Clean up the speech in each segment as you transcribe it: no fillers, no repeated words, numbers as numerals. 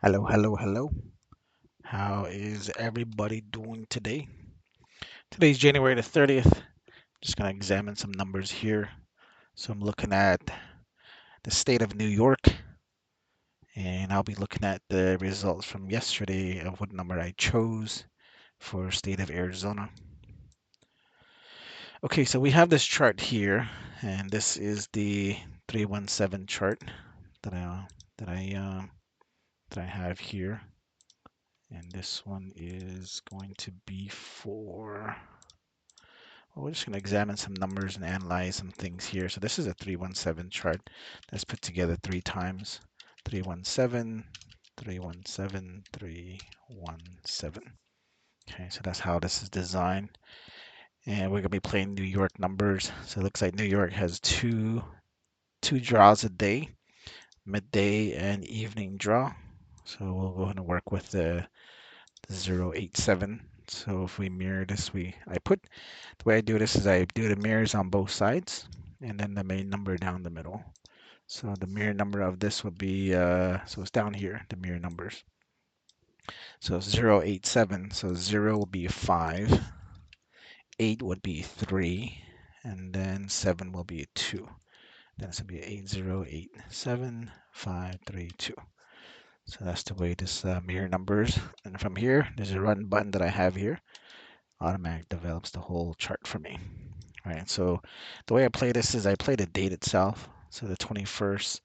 Hello, hello, hello. How is everybody doing today? Today's January the 30th. Just going to examine some numbers here. So I'm looking at the state of New York, and I'll be looking at the results from yesterday of what number I chose for state of Arizona. Okay, so we have this chart here, and this is the 317 chart that I that I uh, that I have here, and this one is going to be for. Well, we're just going to examine some numbers and analyze some things here. So this is a 317 chart that's put together three times. 317, 317, 317. Okay, so that's how this is designed. And we're going to be playing New York numbers. So it looks like New York has two draws a day, midday and evening draw. So we'll go ahead and work with the 087. So if we mirror this, I put the way I do this is I do the mirrors on both sides and then the main number down the middle. So the mirror number of this would be, so it's down here, the mirror numbers. So 087, so 0 would be 5, 8 would be 3, and then 7 will be 2. Then it's going to be 8087532. So that's the way this mirror numbers. And from here, there's a run button that I have here. Automatic develops the whole chart for me. Right, so the way I play this is I play the date itself. So the 21st,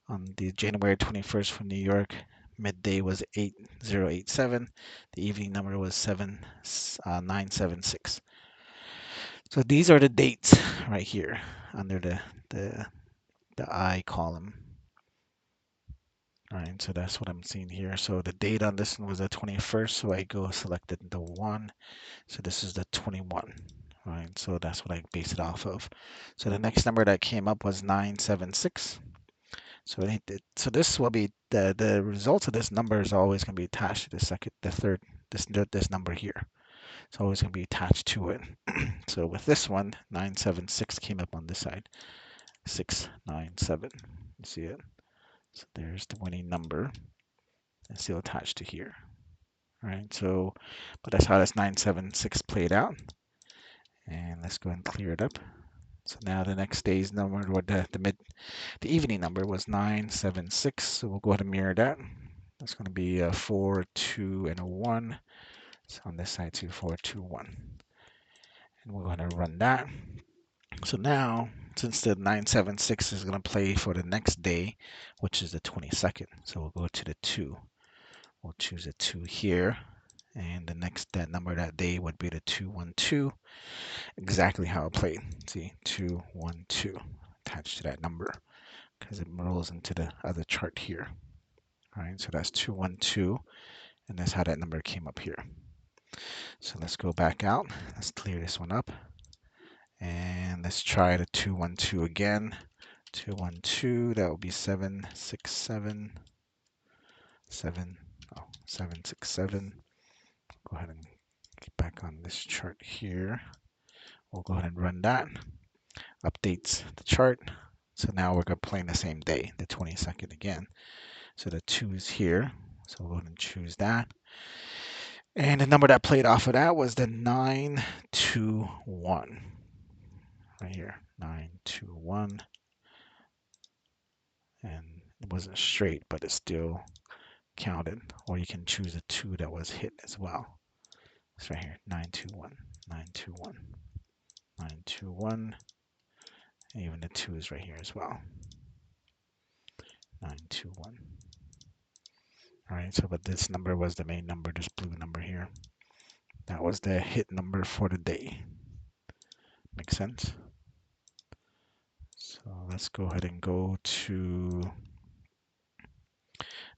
on the January 21st for New York, midday was 8087. The evening number was 7976. So these are the dates right here under the, the I column. All right, so that's what I'm seeing here. So the date on this one was the 21st, so I go selected the 1. So this is the 21. Right, so that's what I base it off of. So the next number that came up was 976. So so this will be the results of this number is always going to be attached to the third, this number here. It's always going to be attached to it. So with this one, 976 came up on this side, 697. You see it? So there's the winning number. It's still attached to here. All right, so, but that's how this 976 played out. And let's go and clear it up. So now the next day's number, or the evening number was 976. So we'll go ahead and mirror that. That's going to be a 4, 2, and a 1. So on this side, 2, 4, 2, 1. And we're going to run that. So now, since the 976 is going to play for the next day, which is the 22nd, so we'll go to the 2. We'll choose a 2 here. And the next that number that day would be the 212. Exactly how it played. See, 212 attached to that number because it rolls into the other chart here. All right, so that's 212, and that's how that number came up here. So let's go back out. Let's clear this one up, and let's try the 212 again. 212, that will be 767, 767. Go ahead and get back on this chart here. We'll go ahead and run that. Updates the chart. So now we're going to play the same day, the 22nd again. So the 2 is here. So we'll go ahead and choose that. And the number that played off of that was the 921. Right here, 921. And it wasn't straight, but it still counted. Or you can choose a 2 that was hit as well. It's right here, 921, 921, 921. And even the 2 is right here as well, 921. All right, so but this number was the main number, this blue number here. That was the hit number for the day. Make sense? So let's go ahead and go to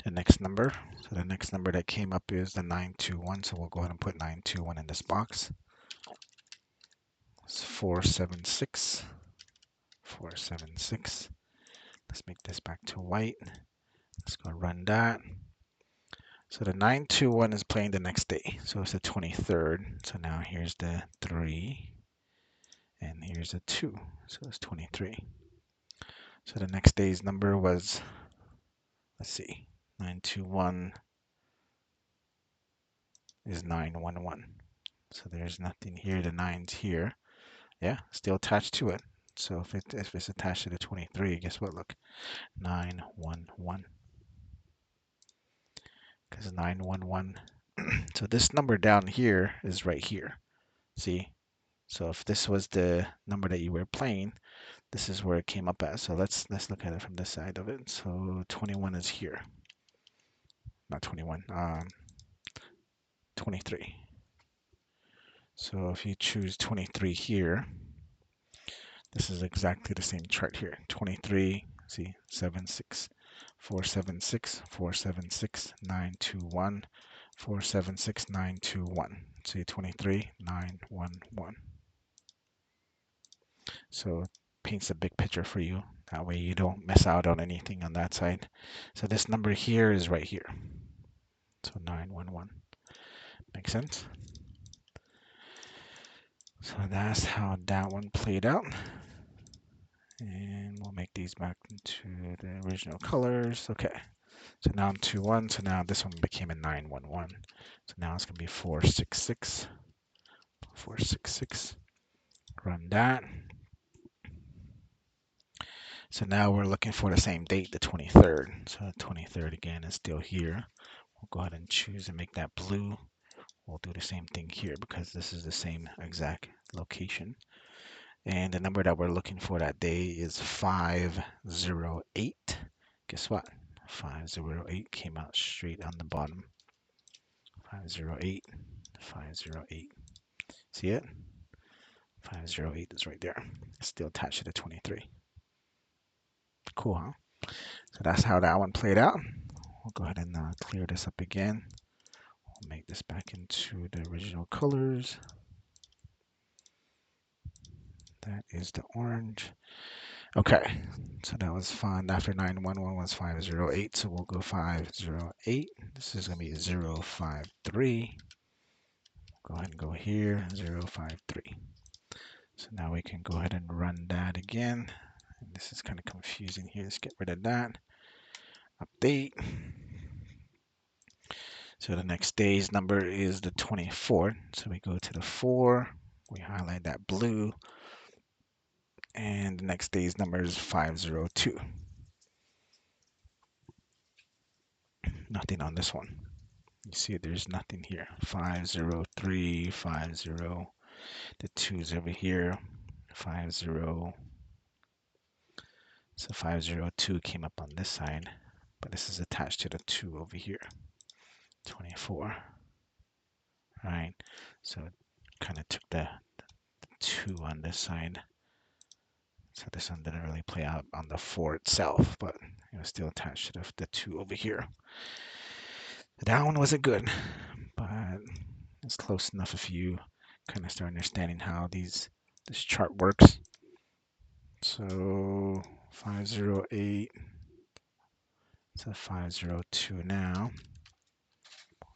the next number. So the next number that came up is the 921. So we'll go ahead and put 921 in this box. It's 476. 476. Let's make this back to white. Let's go run that. So the 921 is playing the next day. So it's the 23rd. So now here's the 3. And here's a 2. So it's 23. So the next day's number was, let's see, 921 is 911. So there's nothing here. The 9's here. Yeah, still attached to it. So if it's attached to the 23, guess what? Look, 911. Because 911. So this number down here is right here. See? So if this was the number that you were playing, this is where it came up as. So let's look at it from this side of it. So 21 is here. Not 21. 23. So if you choose 23 here, this is exactly the same chart here. 23, see, 76, 476, 476, 921, 476, 921. See, 23, 911. So it paints a big picture for you. That way you don't miss out on anything on that side. So this number here is right here. So 911. Makes sense? So that's how that one played out. And we'll make these back into the original colors. Okay. So now I'm 2-1. So now this one became a 9-1-1. So now it's going to be 4-6-6. 4-6-6. Run that. So now we're looking for the same date, the 23rd. So the 23rd again is still here. We'll go ahead and choose and make that blue. We'll do the same thing here because this is the same exact location. And the number that we're looking for that day is 508. Guess what? 508 came out straight on the bottom. 508, 508. See it? 508 is right there. It's still attached to the 23. Cool, huh? So that's how that one played out. We'll go ahead and clear this up again. We'll make this back into the original colors. That is the orange. Okay, so that was fun. After 911 was 508, so we'll go 508. This is going to be 053. Go ahead and go here, 053. So now we can go ahead and run that again. And this is kind of confusing here. Let's get rid of that. Update. So the next day's number is the 24th. So we go to the 4. We highlight that blue. And the next day's number is 502. Nothing on this one. You see, there's nothing here. 503, 50. The 2's over here. 50. So 502 came up on this side, but this is attached to the 2 over here. 24. Right. So it kind of took the 2 on this side. So this one didn't really play out on the 4 itself, but it was still attached to the 2 over here. That one wasn't good, but it's close enough if you kind of start understanding how this chart works. So 508 to 502 now.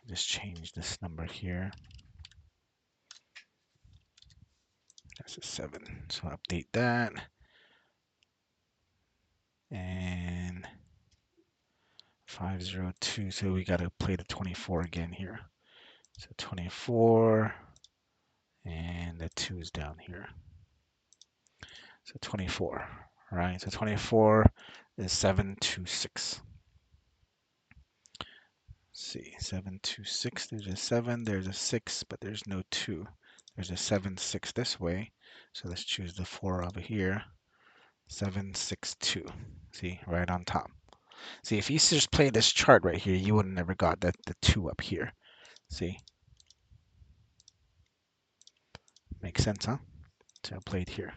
Just change this number here. That's a 7. So update that. And 502. So we got to play the 24 again here. So 24. And the 2 is down here. So 24. Right? So 24 is 726. See, 726. There's a 7, there's a 6, but there's no 2. There's a 7, 6 this way. So let's choose the 4 over here. 762. See, right on top. See, if you just play this chart right here, you would have never got the 2 up here. See? Makes sense, huh? So I played here.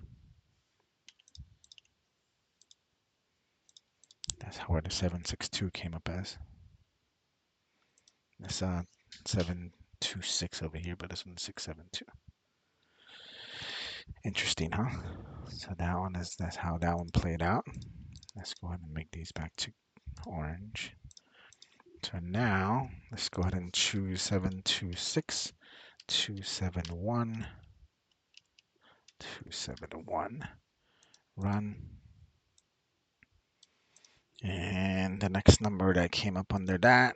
That's where the 762 came up as. This 726 over here, but this one's 672. Interesting, huh? So that's how that one played out. Let's go ahead and make these back to orange. So now let's go ahead and choose 726, 271, 271. Run. And the next number that came up under that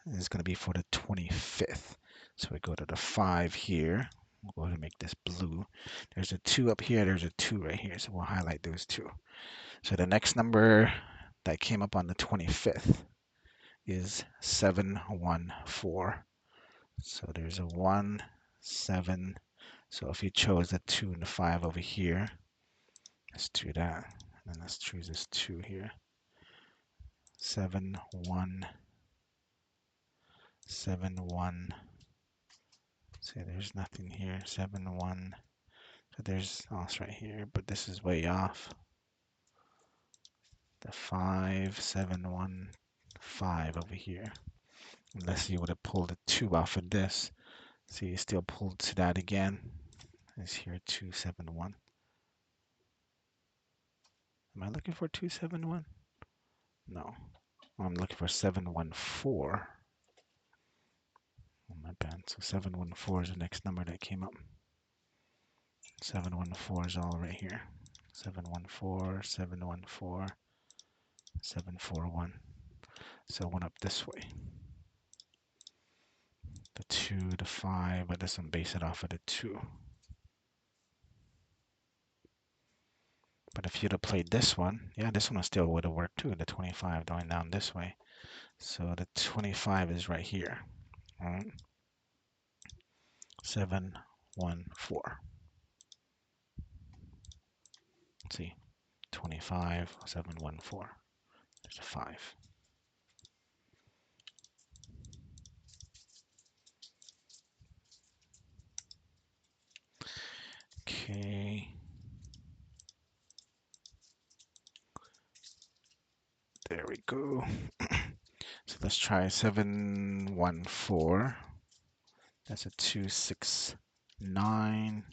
is going to be for the 25th. So we go to the 5 here. We'll go ahead and make this blue. There's a 2 up here. There's a 2 right here. So we'll highlight those two. So the next number that came up on the 25th is 714. So there's a 1, 7. So if you chose the 2 and the 5 over here, let's do that. And then let's choose this 2 here. 7, 1, 7, 1. See, there's nothing here. 7, 1. So there's, oh, it's right here, but this is way off. The 5, 7, 1, 5 over here. Unless you would have pulled a 2 off of this. So you still pulled to that again. Is here 2, 7, 1. Am I looking for 2, 7, 1? No. I'm looking for 7, 1, 4. Oh, my bad. So 714 is the next number that came up. 714 is all right here. 714, 714, 741. So it went up this way. The 2, the 5, but this one base it off of the 2. But if you'd have played this one, yeah, this one still would have worked too. The 25 going down this way. So the 25 is right here. All right. 7, 1, 4. Let's see. 25, 7, 1, 4. There's a 5. Okay. There we go. So let's try 7, 1, 4. That's a 2, 6, 9.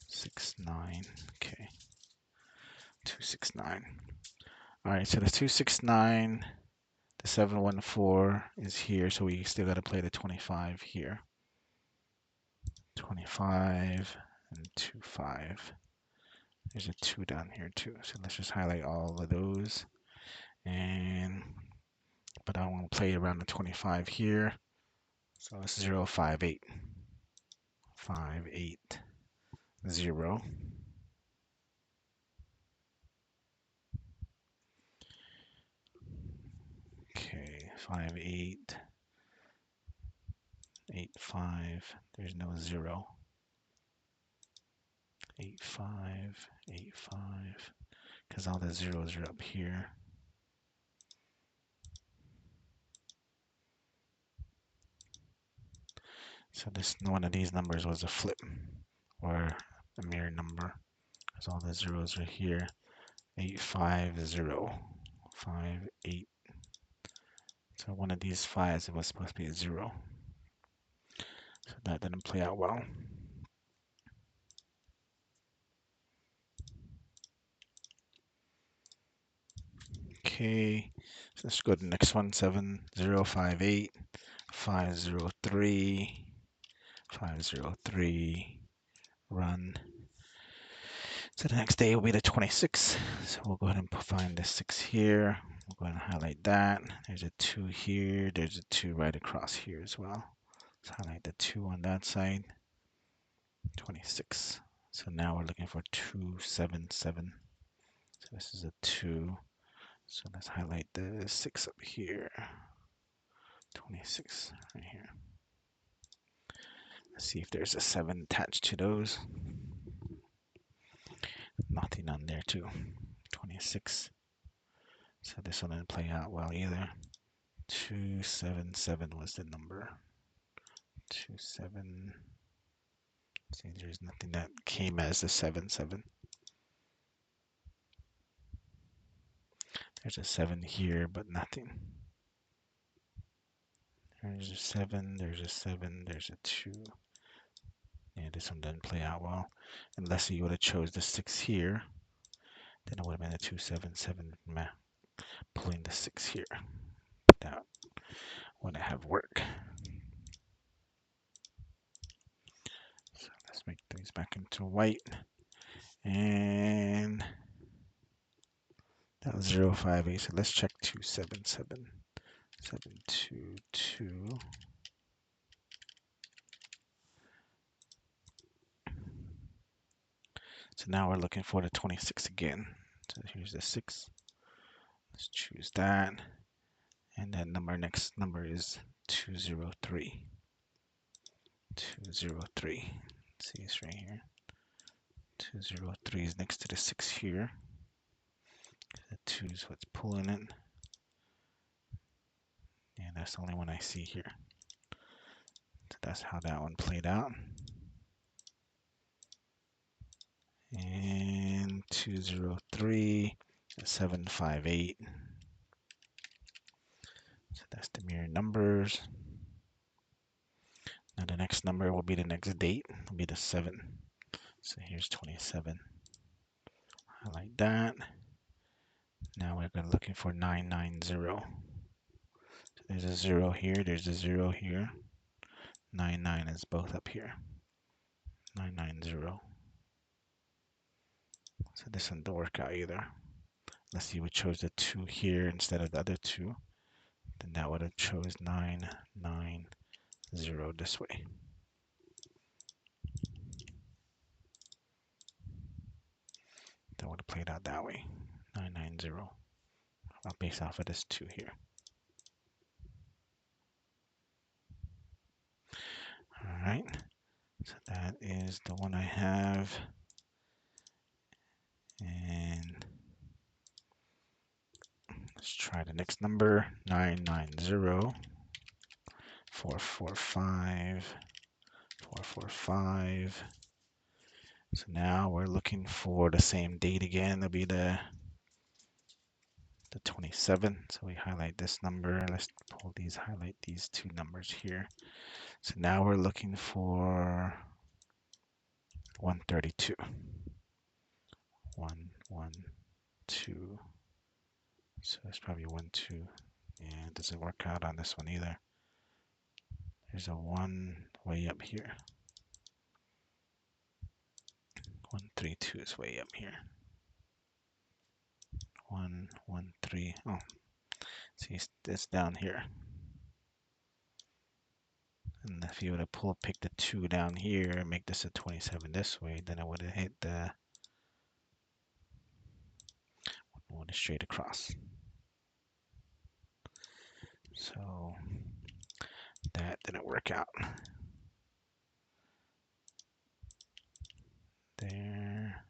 6, 9. Okay. 2, 6, 9. All right, so the 2, 6, 9, the 7, 1, 4 is here, so we still got to play the 25 here. 25 and 2, 5. There's a 2 down here too, so let's just highlight all of those. And but I want to play around the 25 here, so it's 0, 5, 8. 5, 8, 0. Okay, 5, 8, 8, 5. There's no 0. 8, 5, 8, 5. Because all the zeros are up here. So this one of these numbers was a flip or a mirror number. Because all the zeros are here. 8, 5, 0. 5, 8. So one of these fives, it was supposed to be a 0. So that didn't play out well. Okay, so let's go to the next one. 7, 0, 5, 8, 5, 0, 3, 5, 0, 3, run. So the next day will be the 26th. So we'll go ahead and find the 6 here. We'll go ahead and highlight that. There's a 2 here. There's a 2 right across here as well. Let's highlight the 2 on that side. 26. So now we're looking for 2, 7, 7. So this is a 2. So let's highlight the 6 up here. 26 right here. Let's see if there's a 7 attached to those. Nothing on there too. 26. So this one didn't play out well either. 2, 7, 7 was the number. 2, 7. See, there's nothing that came as a 7, 7. There's a 7 here, but nothing. There's a 7, there's a 7, there's a 2. Yeah, this one didn't play out well. Unless you would have chose the 6 here, then it would have been a 2, 7, 7. Meh. Pulling the 6 here. That wouldn't have worked. So let's make things back into white. And that was 2058. So let's check 277. 722. So now we're looking for the 26 again. So here's the 6. Let's choose that. And then next number is 203. 203. See, it's right here. 203 is next to the 6 here. The 2 is what's pulling it. And that's the only one I see here. So that's how that one played out. And 203, 758. So that's the mirror numbers. Now the next number will be the next date. Will be the 7. So here's 27. Highlight that. Now we're going to looking for 990. So there's a 0 here. There's a 0 here. 99 is both up here. 990. So this one don't work out either. Let's see, we chose the 2 here instead of the other 2. Then that would have chose 990 this way. That would have played out that way. 990. I'll base off of this 2 here. All right. So that is the one I have. And let's try the next number. 990. 445. 445. So now we're looking for the same date again. It'll be the 27th. So we highlight this number. Let's highlight these 2 numbers here. So now we're looking for 132. 112. So it's probably 12. Yeah, it doesn't work out on this one either. There's a 1 way up here. 132 is way up here. 113. Oh, see, it's down here. And if you would have pick the 2 down here and make this a 27 this way, then I would have hit the one straight across. So that didn't work out. There.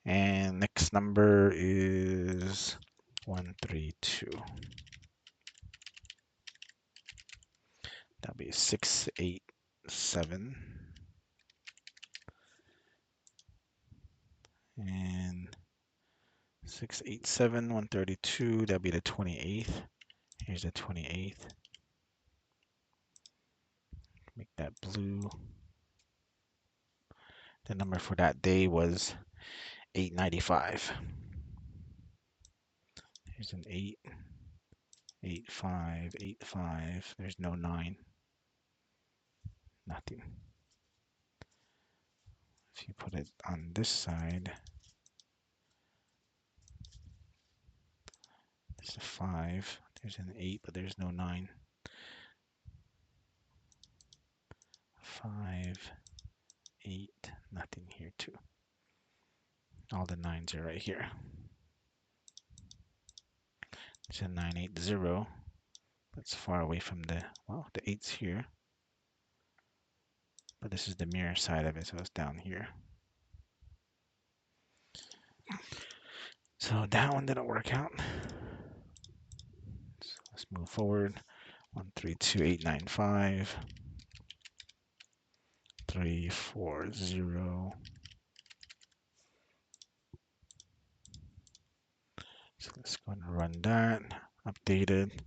And next number is 132. That'll be 687. And 687, 132, that'll be the 28th. Here's the 28th. Make that blue. The number for that day was 895. Here's an 8, 85, 85. There's no 9. Nothing. If you put it on this side, it's a 5. There's an 8, but there's no 9. 5, 8, nothing here too. All the 9s are right here. It's a 980. That's far away from the 8's here. But this is the mirror side of it, so it's down here. So that one didn't work out. So let's move forward. 132895. 340. So let's go and run that. Updated.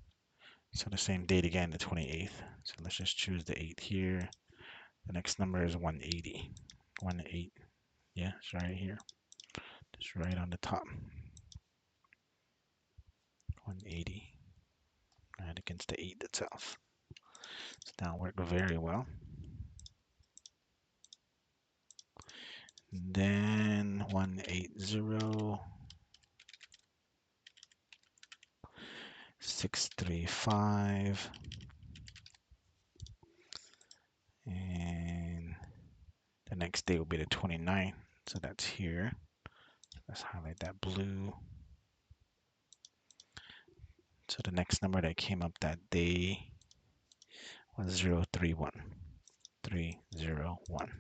So the same date again, the 28th. So let's just choose the 8 here. The next number is 180. 18. Yeah, it's right here. Just right on the top. 180. Right against the 8 itself. So that worked very well. Then 180. 635, and the next day will be the 29th. So that's here. Let's highlight that blue. So the next number that came up that day was 031. 301.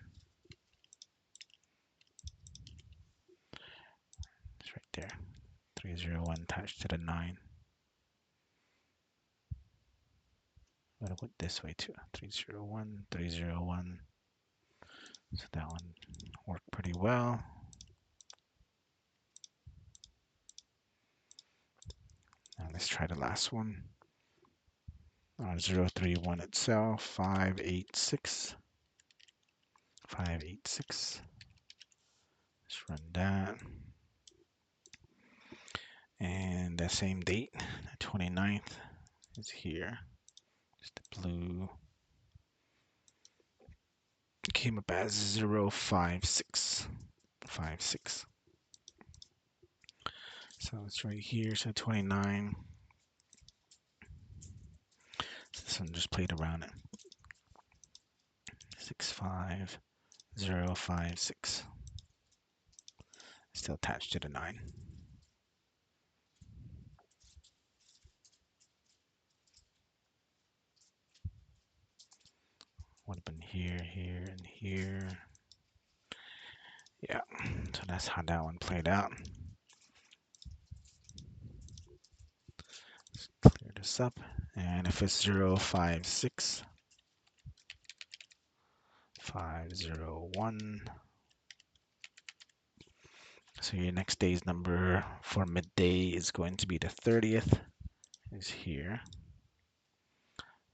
It's right there. 301 attached to the 9. I'm going to put this way too. 301, 301. So that one worked pretty well. Now let's try the last one. 031 itself, 586. 586. Let's run that. And that same date, the 29th, is here. Just the blue. Came up as 056. 56. So it's right here. So 29. So this one just played around it. 65056. Still attached to the 9. Would have been here, here, and here. Yeah, so that's how that one played out. Let's clear this up. And if it's 056, 501. So your next day's number for midday is going to be the 30th, is here.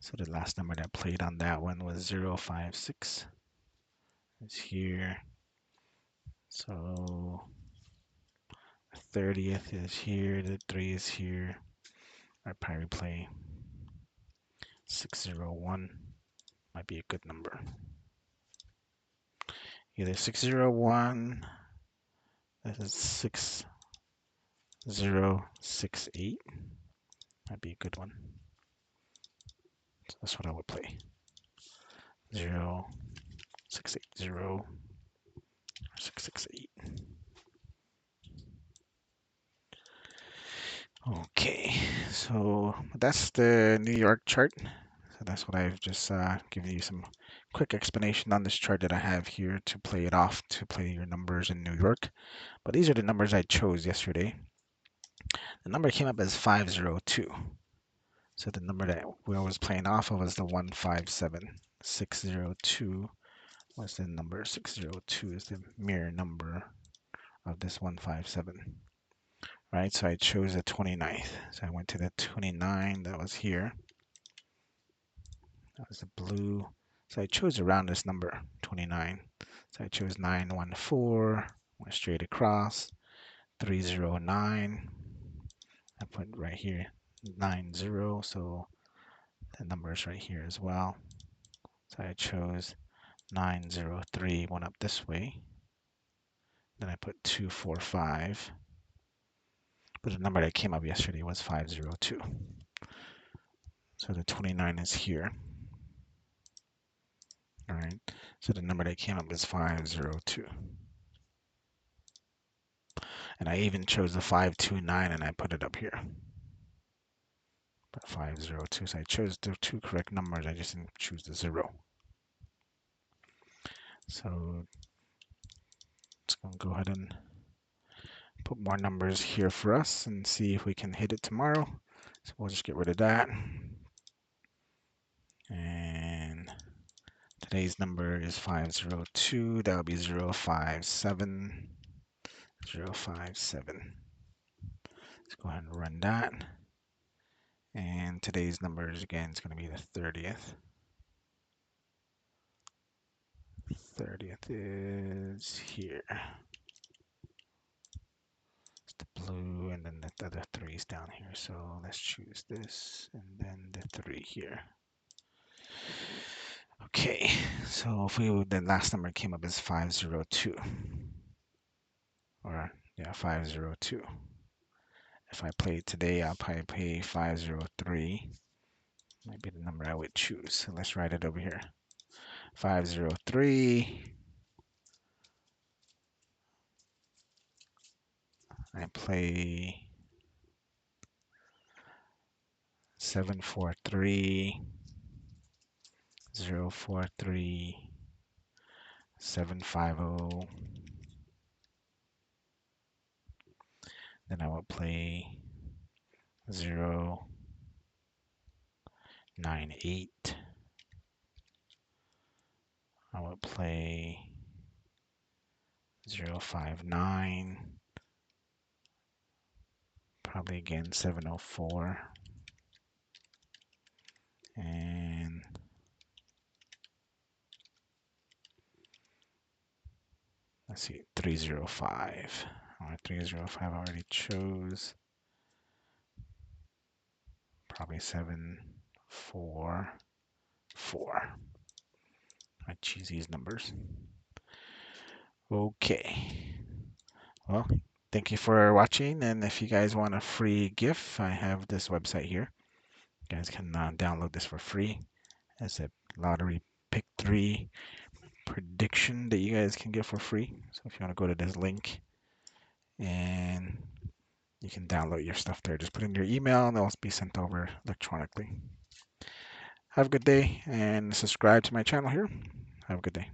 So the last number that played on that one was 056, is here. So 30th is here, the 3 is here. I'd probably play 601, might be a good number. Either 601, this is 6068, might be a good one. So that's what I would play. 0680 or 668. Okay, so that's the New York chart. So that's what I've just given you some quick explanation on this chart that I have here to play it off, to play your numbers in New York. But these are the numbers I chose yesterday. The number came up as 502. So the number that we was playing off of was the 157. 602 was the number. 602 is the mirror number of this 157. Right, so I chose the 29th. So I went to the 29 that was here. That was the blue. So I chose around this number, 29. So I chose 914, went straight across, 309. I put right here 90, so the number is right here as well. So I chose 903, went up this way. Then I put 245. But the number that came up yesterday was 502. So the 29 is here. All right. So the number that came up is 502. And I even chose the 529 and I put it up here. But 502. So I chose the two correct numbers. I just didn't choose the 0. So let's go ahead and put more numbers here for us and see if we can hit it tomorrow. So we'll just get rid of that. And today's number is 502. That'll be 057. 057. Let's go ahead and run that. And today's numbers again is going to be the 30th. 30th is here. It's the blue, and then the other 3 is down here. So let's choose this, and then the 3 here. Okay, so if we the last number came up as 502, or yeah, 502. If I play it today, I'll probably pay 503. Might be the number I would choose. So let's write it over here. 503. I play 743, 043, 750. Then I will play 098. I will play 059. Probably again 704. And let's see, 305. All right, 305 I already chose. Probably 744. I choose these numbers. Okay. Well, thank you for watching. And if you guys want a free gift, I have this website here. You guys can download this for free. It's a lottery pick 3 prediction that you guys can get for free. So if you want to go to this link and you can download your stuff there, just put in your email and it'll be sent over electronically. Have a good day and subscribe to my channel here. Have a good day.